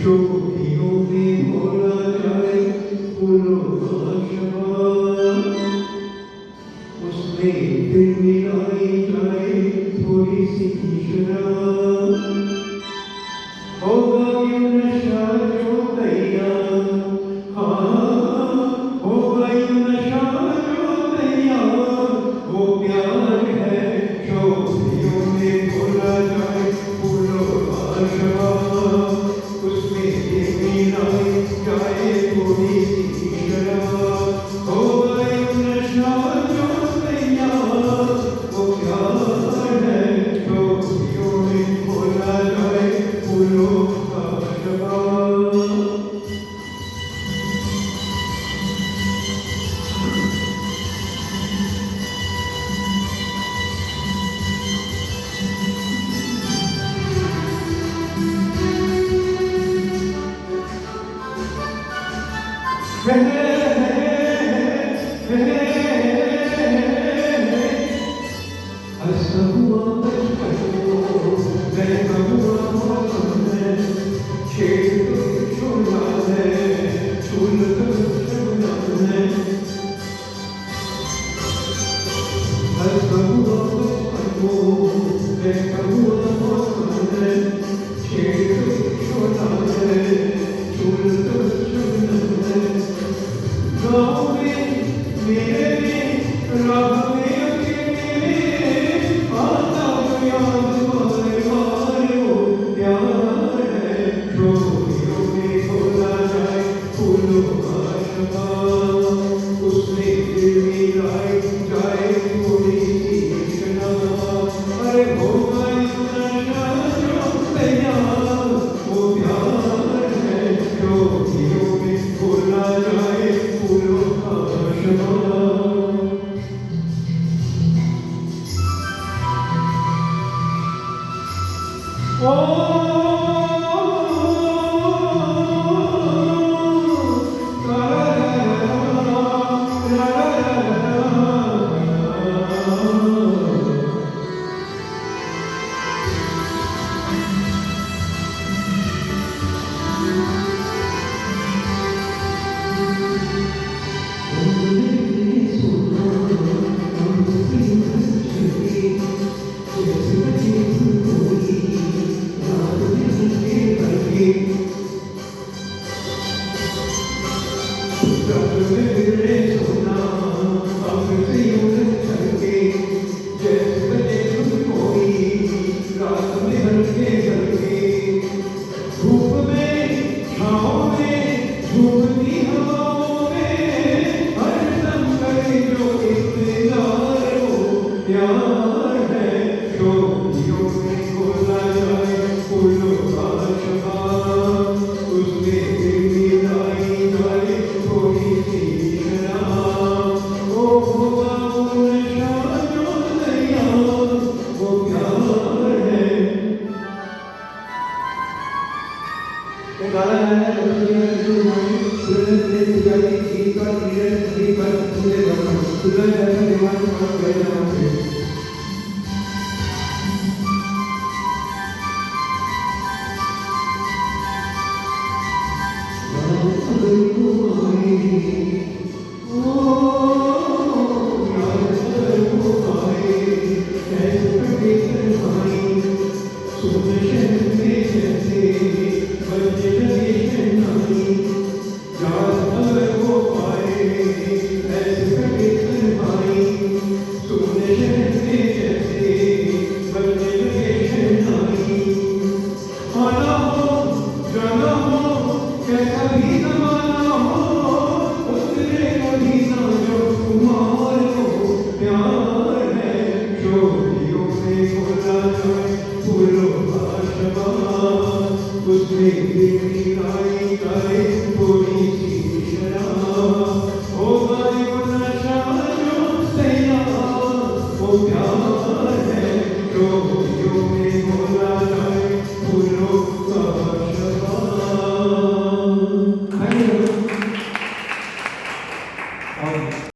शोखियों में बोला जाए फूलों का शबाब, उसमें फिर मिलाई जाए थोड़ी सी शराब, होगा यूं नशा जो तैयार, हाँ होगा यूं नशा जो तैयार, वो प्यार है शोखियों में बोला जाए फूलों का शबाब, उसमें फिर मिलाई जाए थोड़ी सी शराब, होगा यूं नशा जो तैयार, वो प्यार है शोखियों में बोला जाए फूलों का शबाब। हंसता हुआ बचपन को बहता हुआ मौसम है, छेड़ तो छोड़ा है छूल तो छोड़ा है, हंसता हुआ बचपन को बहता हुआ मौसम है, छेड़ तो छोड़ा है छूल तो छोड़ा है, गाँव में मेरे में राह में अकेले आता तो याद बार बार, वो प्यार है शोखियों में बोला जाए फूलों का शबाब, उसमें फिर मिलाई जाए थोड़ी सी शराब, अरे होगा यूं नशा जो तैयार, वो प्यार है शोखियों में बोला जाए फूलों का शबाब। प्यार है शोखियों में बोला जाए फूलों का शबाब, उसमें फिर मिलाई जाए थोड़ी सी शराब, वो होगा वो नशा जो तैयार, वो प्यार है। ये गाना गाया है गीत का नीरज का पूरे सुंदर जैसा दिमाग में गए जाना है।